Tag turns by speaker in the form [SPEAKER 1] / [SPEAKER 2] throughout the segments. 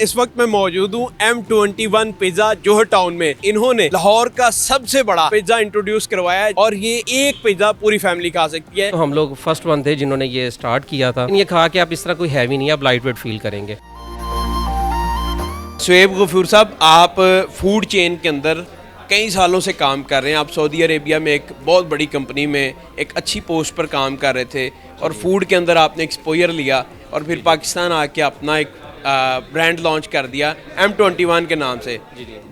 [SPEAKER 1] इस वक्त मैं मौजूद हूँ M21 पिज्जा जोहर टाउन में। इन्होंने लाहौर का सबसे बड़ा पिज्जा इंट्रोड्यूस करवाया है और ये एक पिज्जा पूरी फैमिली खा सकती है।
[SPEAKER 2] तो हम लोग फर्स्ट वन थे जिन्होंने ये स्टार्ट किया था। ये खा के आप इस तरह कोई हैवी नहीं है, आप लाइट वेट फील करेंगे।
[SPEAKER 1] शुएब गफूर साहब, आप फूड चेन के अंदर कई सालों से काम कर रहे हैं। आप सऊदी अरेबिया में एक बहुत बड़ी कंपनी में एक अच्छी पोस्ट पर काम कर रहे थे और फूड के अंदर आपने एक्सपोजर लिया और फिर पाकिस्तान आके अपना एक ब्रांड लॉन्च कर दिया M21 के नाम से,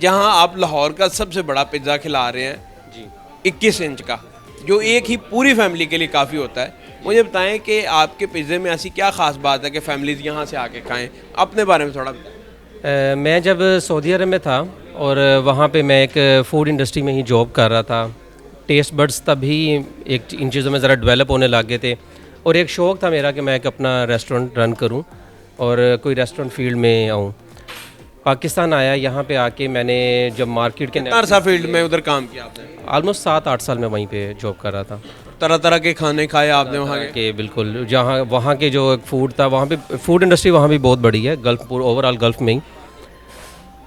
[SPEAKER 1] जहां आप लाहौर का सबसे बड़ा पिज़्ज़ा खिला रहे हैं 21 इंच का, जो एक ही पूरी फैमिली के लिए काफ़ी होता है। मुझे बताएं कि आपके पिज़्ज़े में ऐसी क्या ख़ास बात है कि फैमिलीज़ यहाँ से आके खाएं? अपने बारे में थोड़ा बताएं।
[SPEAKER 2] मैं जब सऊदी अरब में था और वहाँ पे मैं एक फ़ूड इंडस्ट्री में ही जॉब कर रहा था। टेस्ट बड्स तभी एक इन चीज़ों में ज़रा डेवलप होने लग गए थे और एक शौक़ था मेरा कि मैं एक अपना रेस्टोरेंट रन करूं और कोई रेस्टोरेंट फील्ड में आऊं। पाकिस्तान आया, यहाँ पे आके मैंने जब मार्केट के
[SPEAKER 1] कितना फील्ड में उधर काम किया आपने?
[SPEAKER 2] ऑलमोस्ट 7-8 साल में वहीं पे जॉब कर रहा था।
[SPEAKER 1] तरह तरह के खाने खाए आपने वहाँ
[SPEAKER 2] के? बिल्कुल, जहाँ वहाँ के जो फूड था, वहाँ पे फूड इंडस्ट्री वहाँ भी बहुत बड़ी है, गल्फ ओवरऑल गल्फ में ही।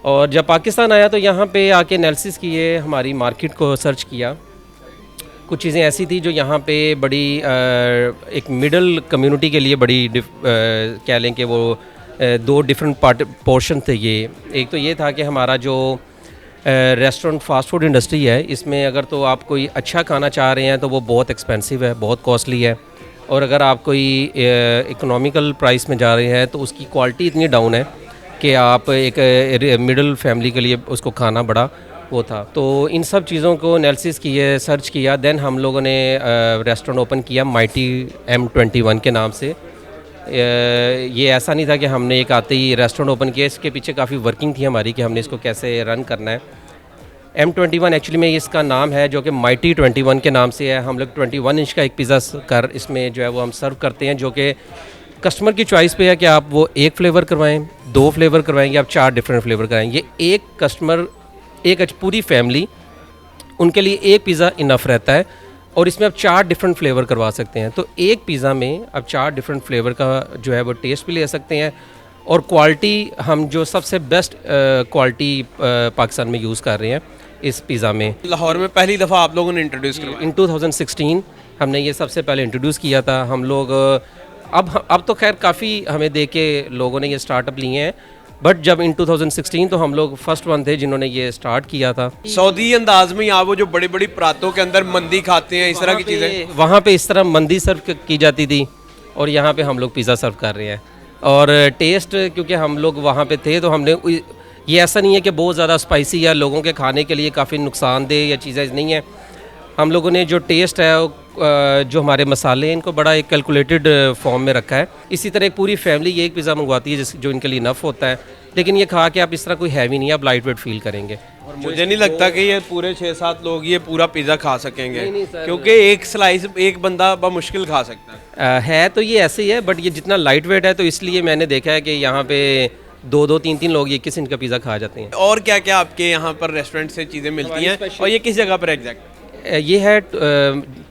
[SPEAKER 2] और जब पाकिस्तान आया तो यहाँ पे आके एनालिसिस किए, हमारी मार्केट को सर्च किया। कुछ चीज़ें ऐसी थी जो यहाँ पे बड़ी एक मिडल कम्युनिटी के लिए बड़ी कह लें कि वो दो डिफरेंट पोर्शन थे। ये एक तो ये था कि हमारा जो रेस्टोरेंट फास्ट फूड इंडस्ट्री है, इसमें अगर तो आप कोई अच्छा खाना चाह रहे हैं तो वो बहुत एक्सपेंसिव है, बहुत कॉस्टली है। और अगर आप कोई इकोनॉमिकल प्राइस में जा रहे हैं तो उसकी क्वालिटी इतनी डाउन है कि आप एक मिडिल फैमिली के लिए उसको खाना बड़ा वो था। तो इन सब चीज़ों को एनालिसिस किए, सर्च किया, देन हम लोगों ने रेस्टोरेंट ओपन किया माइटी M21 के नाम से। ये ऐसा नहीं था कि हमने एक आते ही रेस्टोरेंट ओपन किया, इसके पीछे काफ़ी वर्किंग थी हमारी कि हमने इसको कैसे रन करना है। M21 एक्चुअली में इसका नाम है जो कि माइटी 21 के नाम से है। हम लोग 21 इंच का एक पिज़्ज़ा कर इसमें जो है वो हम सर्व करते हैं, जो कि कस्टमर की चॉइस पे है कि आप वो एक फ्लेवर करवाएं, 2 फ्लेवर करवाएंगे, आप 4 डिफरेंट फ्लेवर कराएंगे। ये एक कस्टमर, एक पूरी फैमिली, उनके लिए एक पिज़्ज़ा इनफ रहता है और इसमें आप 4 डिफरेंट फ्लेवर करवा सकते हैं। तो एक पिज़्ज़ा में आप 4 डिफरेंट फ्लेवर का जो है वो टेस्ट भी ले सकते हैं और क्वालिटी हम जो सबसे बेस्ट क्वालिटी पाकिस्तान में यूज़ कर रहे हैं इस पिज़्ज़ा में।
[SPEAKER 1] लाहौर में पहली दफ़ा आप लोगों ने इंट्रोड्यूस करवाया?
[SPEAKER 2] इन 2016 हमने ये सबसे पहले इंट्रोड्यूस किया था। हम लोग अब तो खैर काफ़ी हमें देख के लोगों ने ये स्टार्टअप लिए हैं, बट जब इन 2016 तो हम लोग फर्स्ट वन थे जिन्होंने ये स्टार्ट किया था।
[SPEAKER 1] सऊदी अंदाज में यहाँ वो जो बड़ी बड़ी परातों के अंदर मंदी खाते हैं, इस तरह की चीज़ें,
[SPEAKER 2] वहाँ पे इस तरह मंदी सर्व की जाती थी और यहाँ पे हम लोग पिज़्ज़ा सर्व कर रहे हैं। और टेस्ट, क्योंकि हम लोग वहाँ पे थे तो हमने ये ऐसा नहीं है कि बहुत ज़्यादा स्पाइसी या लोगों के खाने के लिए काफ़ी नुकसानदेह या चीज़ें नहीं है। हम लोगों ने जो टेस्ट है, जो हमारे मसाले हैं, इनको बड़ा एक कैलकुलेटेड फॉर्म में रखा है। इसी तरह एक पूरी फैमिली ये एक पिज़्ज़ा मंगवाती है जो इनके लिए इनफ होता है, लेकिन ये खा के आप इस तरह कोई हैवी नहीं है, आप लाइट वेट फील करेंगे।
[SPEAKER 1] और मुझे नहीं लगता कि ये पूरे 6-7 लोग ये पूरा पिज़्ज़ा खा सकेंगे। नहीं क्योंकि एक स्लाइस एक बंदा मुश्किल खा सकता
[SPEAKER 2] है। तो ये ऐसे ही है, बट ये जितना लाइट वेट है तो इसलिए मैंने देखा है कि यहाँ पे 2-2, 3-3 लोग 21 इंच का पिज़्ज़ा खा जाते हैं।
[SPEAKER 1] और क्या क्या आपके यहाँ पर रेस्टोरेंट से चीज़ें मिलती हैं और ये किस जगह पर एग्जैक्ट?
[SPEAKER 2] ये है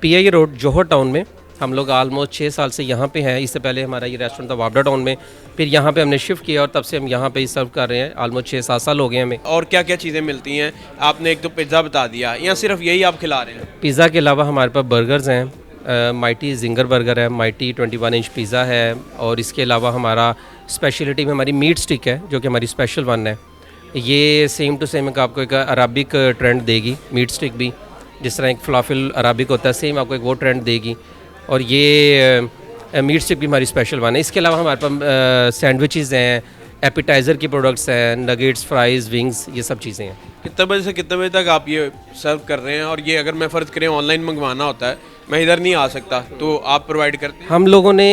[SPEAKER 2] PI रोड जोहर टाउन में। हम लोग ऑलमोस्ट 6 साल से यहाँ पे हैं। इससे पहले हमारा ये रेस्टोरेंट था वाबडा टाउन में, फिर यहाँ पे हमने शिफ्ट किया और तब से हम यहाँ पे ही सर्व कर रहे हैं। ऑलमोस्ट 6-7 साल हो गए हमें।
[SPEAKER 1] और क्या क्या चीज़ें मिलती हैं? आपने एक तो पिज़्ज़ा बता दिया, या सिर्फ यही आप खिला रहे हैं?
[SPEAKER 2] पिज़्ज़ा के अलावा हमारे पास बर्गर्स हैं, माइटी जिंगर बर्गर है, माइटी 21 इंच पिज़्ज़ा है, और इसके अलावा हमारा स्पेशलिटी में हमारी मीट स्टिक है जो कि हमारी स्पेशल वन है। ये सेम टू सेम आपको एक अराबिक ट्रेंड देगी, मीट स्टिक भी जिस तरह एक फलाफिल अराबिक होता है, सेम आपको एक वो ट्रेंड देगी। और ये मीट स्टिक भी हमारी स्पेशल वन है। इसके अलावा हमारे पास सैंडविचेज़ हैं, एपिटाइज़र की प्रोडक्ट्स हैं, नगेट्स, फ्राइज़, विंग्स, ये सब चीज़ें हैं।
[SPEAKER 1] कितने बजे से कितने बजे तक आप ये सर्व कर रहे हैं? और ये अगर मैं फ़र्ज़ करें ऑनलाइन मंगवाना होता है, मैं इधर नहीं आ सकता, तो आप प्रोवाइड करते हैं?
[SPEAKER 2] हम लोगों ने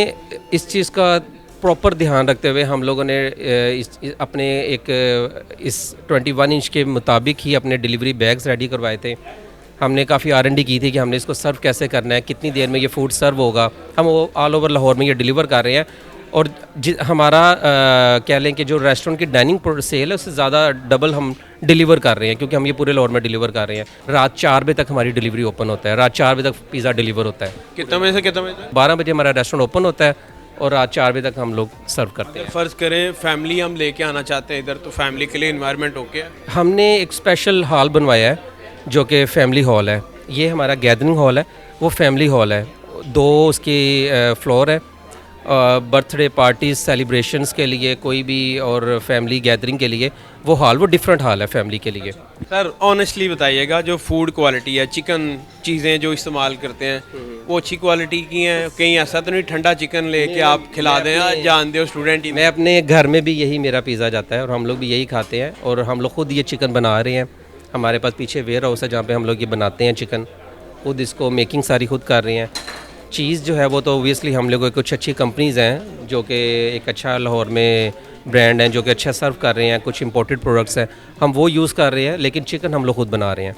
[SPEAKER 2] इस चीज़ का प्रॉपर ध्यान रखते हुए हम लोगों ने अपने इस 21 इंच के मुताबिक ही अपने डिलीवरी बैग्स रेडी करवाए थे। हमने काफ़ी R&D की थी कि हमने इसको सर्व कैसे करना है, कितनी देर में ये फूड सर्व होगा। हम वो ऑल ओवर लाहौर में ये डिलीवर कर रहे हैं और हमारा कह लें कि जो रेस्टोरेंट की डाइनिंग सेल है उससे ज़्यादा डबल हम डिलीवर कर रहे हैं, क्योंकि हम ये पूरे लाहौर में डिलीवर कर रहे हैं। रात 4 बजे तक हमारी डिलीवरी ओपन होता है, रात 4 बजे तक पिज़्ज़ा डिलीवर होता है।
[SPEAKER 1] कितने बजे से कितने बजे तक?
[SPEAKER 2] 12 बजे हमारा रेस्टोरेंट ओपन होता है और रात 4 बजे तक हम लोग सर्व करते हैं।
[SPEAKER 1] फ़र्ज़ करें फैमिली हम लेके आना चाहते हैं इधर, तो फैमिली के लिए इन्वायरमेंट ओके है?
[SPEAKER 2] हमने एक स्पेशल हॉल बनवाया है जो कि फैमिली हॉल है। ये हमारा गैदरिंग हॉल है, वो फैमिली हॉल है। 2 उसकी फ्लोर है। बर्थडे पार्टीज सेलिब्रेशंस के लिए कोई भी और फैमिली गैदरिंग के लिए वो हॉल, वो डिफरेंट हॉल है फैमिली के लिए।
[SPEAKER 1] सर ऑनेस्टली बताइएगा, जो फूड क्वालिटी है, चिकन चीज़ें जो इस्तेमाल करते हैं वो अच्छी क्वालिटी की हैं? कहीं ऐसा तो नहीं ठंडा चिकन लेके आप खिला दें, या जानते हो स्टूडेंट ही?
[SPEAKER 2] मैं अपने घर में भी यही मेरा पिज़्ज़ा जाता है और हम लोग भी यही खाते हैं, और हम लोग खुद ये चिकन बना रहे हैं। हमारे पास पीछे वेयर हाउस है जहाँ पे हम लोग ये बनाते हैं चिकन, खुद इसको मेकिंग सारी खुद कर रहे हैं। चीज़ जो है वो तो ओबियसली हम लोगों की कुछ अच्छी कंपनीज़ हैं जो कि एक अच्छा लाहौर में ब्रांड हैं जो कि अच्छा सर्व कर रहे हैं, कुछ इंपोर्टेड प्रोडक्ट्स हैं हम वो यूज़ कर रहे हैं, लेकिन चिकन हम लोग खुद बना रहे हैं।